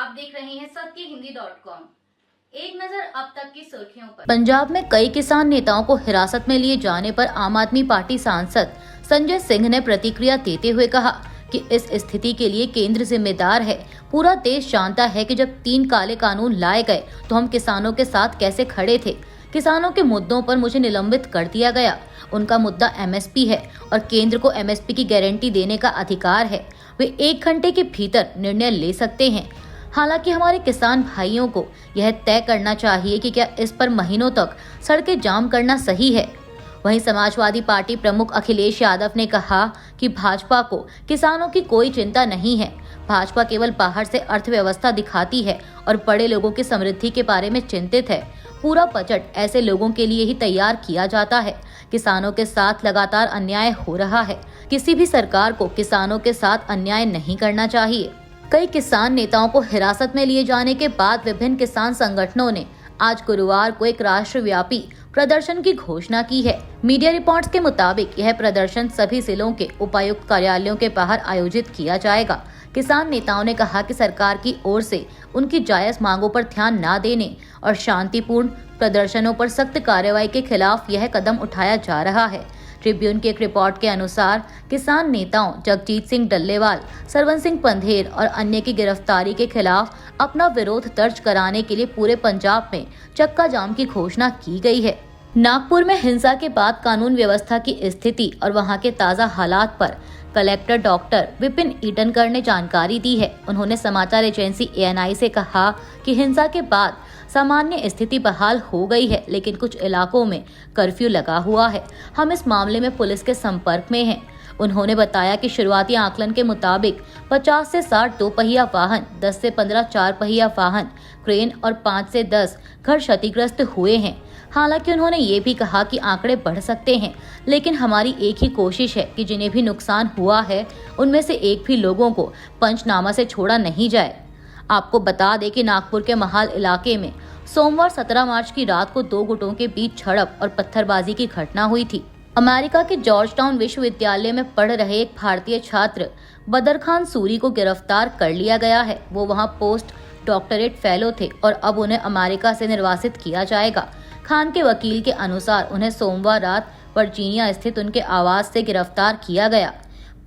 आप देख रहे हैं सत्यहिंदी.com। एक नजर अब तक की सुर्खियों पर। पंजाब में कई किसान नेताओं को हिरासत में लिए जाने पर आम आदमी पार्टी सांसद संजय सिंह ने प्रतिक्रिया देते हुए कहा कि इस स्थिति के लिए केंद्र जिम्मेदार है। पूरा देश जानता है कि जब 3 काले कानून लाए गए तो हम किसानों के साथ कैसे खड़े थे। किसानों के मुद्दों पर मुझे निलंबित कर दिया गया। उनका मुद्दा एमएसपी है और केंद्र को एमएसपी की गारंटी देने का अधिकार है। वे 1 घंटे के भीतर निर्णय ले सकते हैं। हालांकि हमारे किसान भाइयों को यह तय करना चाहिए कि क्या इस पर महीनों तक सड़कें जाम करना सही है। वहीं समाजवादी पार्टी प्रमुख अखिलेश यादव ने कहा कि भाजपा को किसानों की कोई चिंता नहीं है। भाजपा केवल बाहर से अर्थव्यवस्था दिखाती है और बड़े लोगों की समृद्धि के बारे में चिंतित है। पूरा बजट ऐसे लोगों के लिए ही तैयार किया जाता है। किसानों के साथ लगातार अन्याय हो रहा है। किसी भी सरकार को किसानों के साथ अन्याय नहीं करना चाहिए। कई किसान नेताओं को हिरासत में लिए जाने के बाद विभिन्न किसान संगठनों ने आज गुरुवार को एक राष्ट्रव्यापी प्रदर्शन की घोषणा की है। मीडिया रिपोर्ट्स के मुताबिक यह प्रदर्शन सभी जिलों के उपायुक्त कार्यालयों के बाहर आयोजित किया जाएगा। किसान नेताओं ने कहा कि सरकार की ओर से उनकी जायज मांगों पर ध्यान न देने और शांतिपूर्ण प्रदर्शनों पर सख्त कार्रवाई के खिलाफ यह कदम उठाया जा रहा है। ट्रिब्यून की एक रिपोर्ट के अनुसार किसान नेताओं जगजीत सिंह डल्लेवाल, सरवन सिंह पंधेर और अन्य की गिरफ्तारी के खिलाफ अपना विरोध दर्ज कराने के लिए पूरे पंजाब में चक्का जाम की घोषणा की गई है। नागपुर में हिंसा के बाद कानून व्यवस्था की स्थिति और वहां के ताज़ा हालात पर कलेक्टर डॉक्टर विपिन ईटनकर ने जानकारी दी है। उन्होंने समाचार एजेंसी एएनआई से कहा कि हिंसा के बाद सामान्य स्थिति बहाल हो गई है, लेकिन कुछ इलाकों में कर्फ्यू लगा हुआ है। हम इस मामले में पुलिस के संपर्क में हैं। उन्होंने बताया कि शुरुआती आकलन के मुताबिक 50 से 60 दोपहिया वाहन, 10 से 15 4 पहिया वाहन, क्रेन और 5 से 10 घर क्षतिग्रस्त हुए हैं। हालांकि उन्होंने ये भी कहा कि आंकड़े बढ़ सकते हैं, लेकिन हमारी एक ही कोशिश है कि जिन्हें भी नुकसान हुआ है उनमें से एक भी लोगों को पंचनामा से छोड़ा नहीं जाए। आपको बता दें कि नागपुर के महाल इलाके में सोमवार 17 मार्च की रात को 2 गुटों के बीच झड़प और पत्थरबाजी की घटना हुई थी। अमेरिका के जॉर्ज टाउन विश्वविद्यालय में पढ़ रहे एक भारतीय छात्र बदर खान सूरी को गिरफ्तार कर लिया गया है। वो वहां पोस्ट डॉक्टरेट फेलो थे और अब उन्हें अमेरिका से निर्वासित किया जाएगा। खान के वकील के अनुसार उन्हें सोमवार रात वर्जीनिया स्थित उनके आवास से गिरफ्तार किया गया।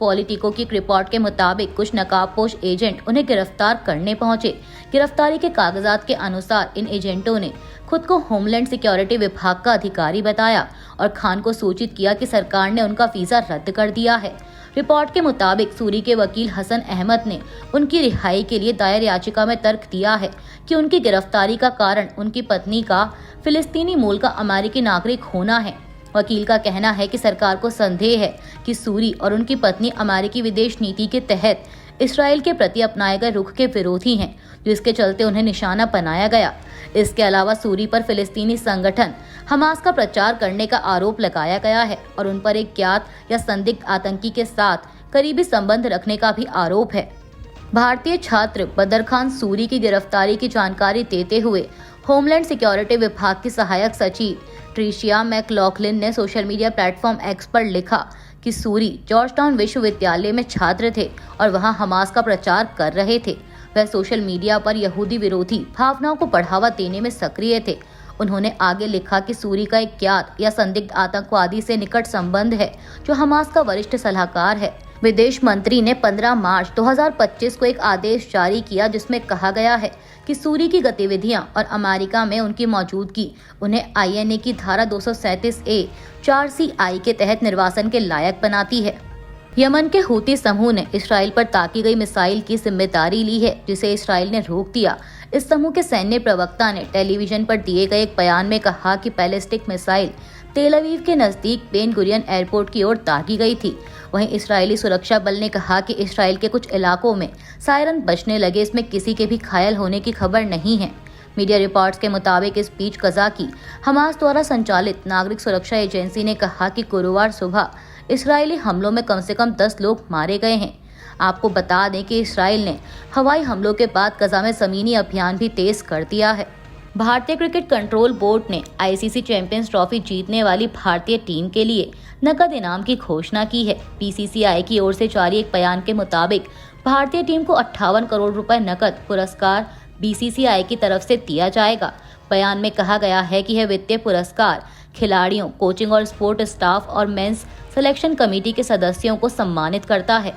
पॉलिटिको की रिपोर्ट के मुताबिक कुछ नकाबपोश एजेंट उन्हें गिरफ्तार करने पहुंचे। गिरफ्तारी के कागजात के अनुसार इन एजेंटों ने खुद को होमलैंड सिक्योरिटी विभाग का अधिकारी बताया और खान को सूचित किया कि सरकार ने उनका वीजा रद्द कर दिया है। रिपोर्ट के मुताबिक सूरी के वकील हसन अहमद ने उनकी रिहाई के लिए दायर याचिका में तर्क दिया है कि उनकी गिरफ्तारी का कारण उनकी पत्नी का फिलिस्तीनी मूल का अमेरिकी नागरिक होना है। वकील का कहना है कि सरकार को संदेह है कि सूरी और उनकी पत्नी अमेरिकी विदेश नीति के तहत इसराइल के प्रति अपनाए गए रुख के विरोधी हैं, जिसके चलते उन्हें निशाना बनाया गया। इसके अलावा सूरी पर फिलिस्तीनी संगठन हमास का प्रचार करने का आरोप लगाया गया है और उन पर एक ज्ञात या संदिग्ध आतंकी के साथ करीबी संबंध रखने का भी आरोप है। भारतीय छात्र बदर खान सूरी की गिरफ्तारी की जानकारी देते हुए होमलैंड सिक्योरिटी विभाग की सहायक सचिव ट्रिशिया मैकलॉकलिन ने सोशल मीडिया प्लेटफॉर्म एक्स पर लिखा कि सूरी जॉर्ज टाउन विश्वविद्यालय में छात्र थे और वहां हमास का प्रचार कर रहे थे। वह सोशल मीडिया पर यहूदी विरोधी भावनाओं को बढ़ावा देने में सक्रिय थे। उन्होंने आगे लिखा कि सूरी का एक ज्ञात या संदिग्ध आतंकवादी से निकट संबंध है जो हमास का वरिष्ठ सलाहकार है। विदेश मंत्री ने 15 मार्च 2025 को एक आदेश जारी किया जिसमें कहा गया है कि सूरी की गतिविधियां और अमेरिका में उनकी मौजूदगी उन्हें आईएनए की धारा 237A 4CI के तहत निर्वासन के लायक बनाती है। यमन के हूती समूह ने इसराइल पर ताकी गई मिसाइल की जिम्मेदारी ली है, जिसे इसराइल ने रोक दिया। इस समूह के सैन्य प्रवक्ता ने टेलीविजन पर दिए गए एक बयान में कहा कि बैलिस्टिक मिसाइल तेल अवीव के नजदीक बेन गुरियन एयरपोर्ट की ओर दागी गई थी। वहीं इस्राएली सुरक्षा बल ने कहा कि इसराइल के कुछ इलाकों में सायरन बजने लगे। इसमें किसी के भी घायल होने की खबर नहीं है। मीडिया रिपोर्ट्स के मुताबिक इस बीच गजा की हमास द्वारा संचालित नागरिक सुरक्षा एजेंसी ने कहा कि गुरुवार सुबह इसराइली हमलों में कम से कम 10 लोग मारे गए हैं। आपको बता दें कि इसराइल ने हवाई हमलों के बाद गजा में जमीनी अभियान भी तेज कर दिया है। भारतीय क्रिकेट कंट्रोल बोर्ड ने आईसीसी चैंपियंस ट्रॉफी जीतने वाली भारतीय टीम के लिए नकद इनाम की घोषणा की है। बीसीसीआई की ओर से जारी एक बयान के मुताबिक भारतीय टीम को 58 करोड़ रुपए नकद पुरस्कार बीसीसीआई की तरफ से दिया जाएगा। बयान में कहा गया है कि यह वित्तीय पुरस्कार खिलाड़ियों, कोचिंग और स्पोर्ट स्टाफ और मेंस सिलेक्शन कमेटी के सदस्यों को सम्मानित करता है।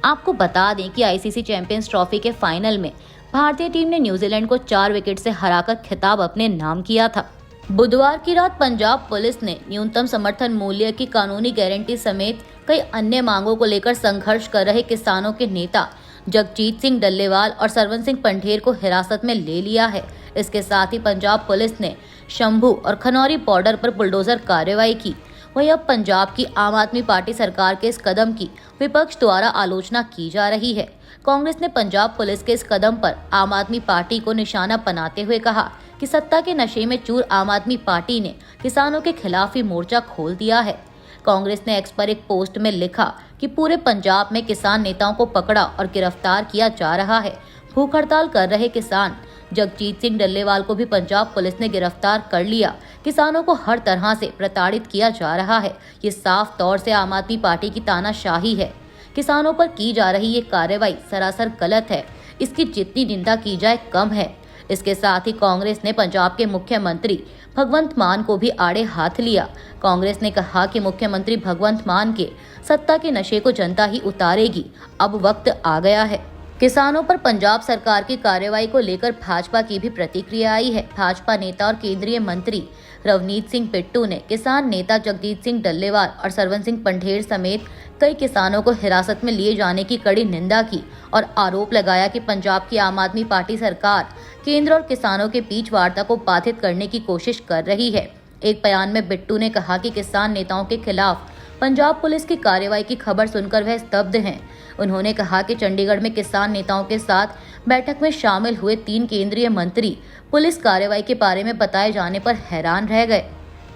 आपको बता दें कि आईसीसी चैंपियंस ट्रॉफी के फाइनल में भारतीय टीम ने न्यूजीलैंड को 4 विकेट से हराकर खिताब अपने नाम किया था। बुधवार की रात पंजाब पुलिस ने न्यूनतम समर्थन मूल्य की कानूनी गारंटी समेत कई अन्य मांगों को लेकर संघर्ष कर रहे किसानों के नेता जगजीत सिंह डल्लेवाल और सरवन सिंह पंढेर को हिरासत में ले लिया है। इसके साथ ही पंजाब पुलिस ने शंभू और खनौरी बॉर्डर पर बुलडोजर कार्रवाई की। वहीं अब पंजाब की आम आदमी पार्टी सरकार के इस कदम की विपक्ष द्वारा आलोचना की जा रही है। कांग्रेस ने पंजाब पुलिस के इस कदम पर आम आदमी पार्टी को निशाना बनाते हुए कहा कि सत्ता के नशे में चूर आम आदमी पार्टी ने किसानों के खिलाफ ही मोर्चा खोल दिया है। कांग्रेस ने एक्स पर एक पोस्ट में लिखा कि पूरे पंजाब में किसान नेताओं को पकड़ा और गिरफ्तार किया जा रहा है। भूख हड़ताल कर रहे किसान जगजीत सिंह डल्लेवाल को भी पंजाब पुलिस ने गिरफ्तार कर लिया। किसानों को हर तरह से प्रताड़ित किया जा रहा है। ये साफ तौर से आम आदमी पार्टी की तानाशाही है। किसानों पर की जा रही ये कार्रवाई सरासर गलत है। इसकी जितनी निंदा की जाए कम है। इसके साथ ही कांग्रेस ने पंजाब के मुख्यमंत्री भगवंत मान को भी आड़े हाथ लिया। कांग्रेस ने कहा कि मुख्यमंत्री भगवंत मान के सत्ता के नशे को जनता ही उतारेगी। अब वक्त आ गया है। किसानों पर पंजाब सरकार की कार्रवाई को लेकर भाजपा की भी प्रतिक्रिया आई है। भाजपा नेता और केंद्रीय मंत्री रवनीत सिंह बिट्टू ने किसान नेता जगजीत सिंह डल्लेवाल और सरवन सिंह पंढेर समेत कई किसानों को हिरासत में लिए जाने की कड़ी निंदा की और आरोप लगाया कि पंजाब की आम आदमी पार्टी सरकार केंद्र और किसानों के बीच वार्ता को बाधित करने की कोशिश कर रही है। एक बयान में बिट्टू ने कहा कि किसान नेताओं के खिलाफ पंजाब पुलिस की कार्रवाई की खबर सुनकर वह स्तब्ध हैं। उन्होंने कहा कि चंडीगढ़ में किसान नेताओं के साथ बैठक में शामिल हुए 3 केंद्रीय मंत्री पुलिस कार्रवाई के बारे में बताए जाने पर हैरान रह गए।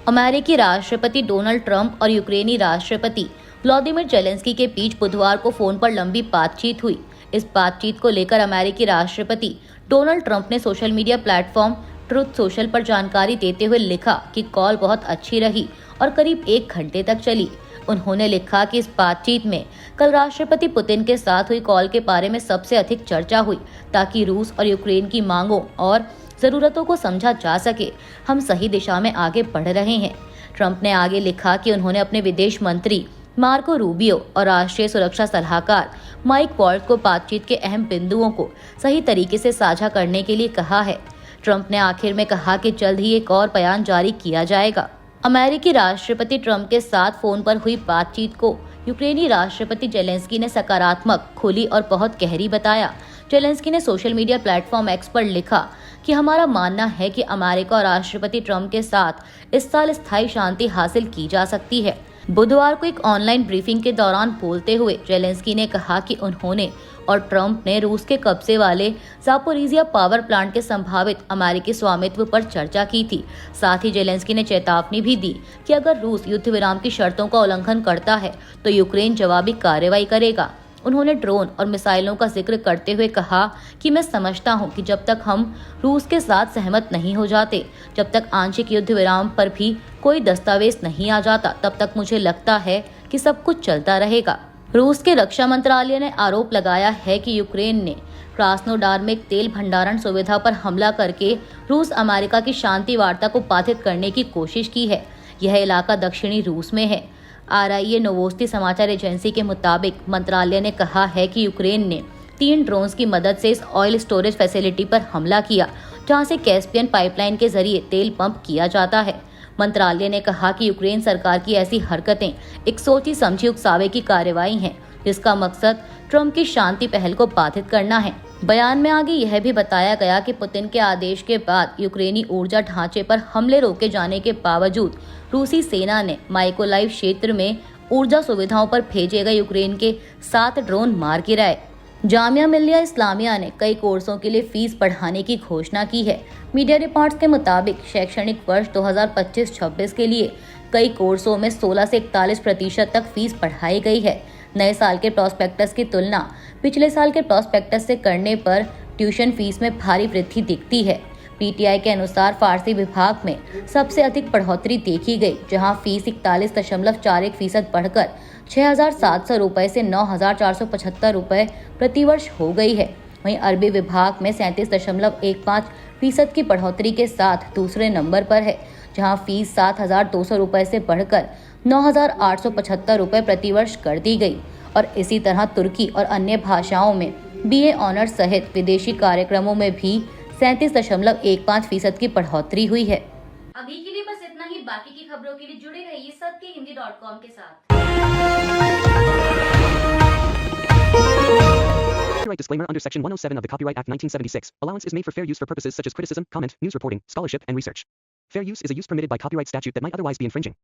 अमेरिकी राष्ट्रपति डोनाल्ड ट्रंप और यूक्रेनी राष्ट्रपति व्लादिमीर जेलेंस्की के बीच बुधवार को फोन पर लंबी बातचीत हुई। इस बातचीत को लेकर अमेरिकी राष्ट्रपति डोनाल्ड ट्रंप ने social media platform truth social पर जानकारी देते हुए लिखा कि कॉल बहुत अच्छी रही और करीब 1 घंटे तक चली। उन्होंने लिखा कि इस बातचीत में कल राष्ट्रपति पुतिन के साथ हुई कॉल के बारे में सबसे अधिक चर्चा हुई ताकि रूस और यूक्रेन की मांगों और जरूरतों को समझा जा सके। हम सही दिशा में आगे बढ़ रहे हैं। ट्रंप ने आगे लिखा कि उन्होंने अपने विदेश मंत्री मार्को रूबियो और राष्ट्रीय सुरक्षा सलाहकार माइक वॉल्ट्ज को बातचीत के अहम बिंदुओं को सही तरीके से साझा करने के लिए कहा है। ट्रंप ने आखिर में कहा कि जल्द ही एक और बयान जारी किया जाएगा। अमेरिकी राष्ट्रपति ट्रंप के साथ फोन पर हुई बातचीत को यूक्रेनी राष्ट्रपति जेलेंस्की ने सकारात्मक, खुली और बहुत गहरी बताया। जेलेंस्की ने सोशल मीडिया प्लेटफॉर्म एक्स पर लिखा कि हमारा मानना है कि अमेरिका और राष्ट्रपति ट्रंप के साथ इस साल स्थायी शांति हासिल की जा सकती है। बुधवार को एक ऑनलाइन ब्रीफिंग के दौरान बोलते हुए जेलेंस्की ने कहा कि उन्होंने और ट्रंप ने रूस के कब्जे वाले ज़ापोरिजिया पावर प्लांट के संभावित अमेरिकी स्वामित्व पर चर्चा की थी। साथ ही जेलेंस्की ने चेतावनी भी दी कि अगर रूस युद्ध विराम की शर्तों का उल्लंघन करता है तो यूक्रेन जवाबी कार्रवाई करेगा। उन्होंने ड्रोन और मिसाइलों का जिक्र करते हुए कहा कि मैं समझता हूं कि जब तक हम रूस के साथ सहमत नहीं हो जाते, जब तक आंशिक युद्ध विराम पर भी कोई दस्तावेज नहीं आ जाता, तब तक मुझे लगता है कि सब कुछ चलता रहेगा। रूस के रक्षा मंत्रालय ने आरोप लगाया है कि यूक्रेन ने क्रास्नोडार में एक तेल भंडारण सुविधा पर हमला करके रूस अमेरिका की शांति वार्ता को बाधित करने की कोशिश की है। यह इलाका दक्षिणी रूस में है। RIA नोवोस्ती समाचार एजेंसी के मुताबिक मंत्रालय ने कहा है कि यूक्रेन ने 3 ड्रोन्स की मदद से इस ऑयल स्टोरेज फैसिलिटी पर हमला किया, जहां से कैस्पियन पाइपलाइन के जरिए तेल पंप किया जाता है। मंत्रालय ने कहा कि यूक्रेन सरकार की ऐसी हरकतें एक सोची समझी उकसावे की कार्रवाई हैं, जिसका मकसद ट्रंप की शांति पहल को बाधित करना है। बयान में आगे यह भी बताया गया कि पुतिन के आदेश के बाद यूक्रेनी ऊर्जा ढांचे पर हमले रोके जाने के बावजूद रूसी सेना ने माइकोलाइव क्षेत्र में ऊर्जा सुविधाओं पर भेजे गए यूक्रेन के 7 ड्रोन मार गिराए। जामिया मिल्लिया इस्लामिया ने कई कोर्सों के लिए फीस बढ़ाने की घोषणा की है। मीडिया रिपोर्ट्स के मुताबिक शैक्षणिक वर्ष 2025-26 के लिए कई कोर्सों में 16 से 41% तक फीस बढ़ाई गई है। नए साल के प्रॉस्पेक्टस की तुलना पिछले साल के प्रॉस्पेक्टस से करने पर ट्यूशन फीस में भारी वृद्धि दिखती है। पीटीआई के अनुसार फारसी विभाग में सबसे अधिक बढ़ोतरी देखी गई, जहां फीस 41.41% बढ़कर 6,700 रुपए से 9,475 रुपए प्रतिवर्ष हो गई है। वहीं अरबी विभाग में 37.15% की बढ़ोतरी के साथ दूसरे नंबर पर है, जहां फीस 7,200 रुपए से बढ़कर 9,875 रुपए प्रतिवर्ष कर दी गई। और इसी तरह तुर्की और अन्य भाषाओं में बीए ऑनर्स सहित विदेशी कार्यक्रमों में भी 37.15% की बढ़ोतरी हुई है। अभी के लिए बस इतना ही। बाकी की खबरों के लिए जुड़े रहिए सत्यहिंदी.com के साथ। Copyright disclaimer under Section 107 of the Copyright Act 1976. Allowance is made for fair use for purposes such as criticism, comment, news reporting, scholarship, and research. Fair use is a use permitted by copyright statute that might otherwise be infringing.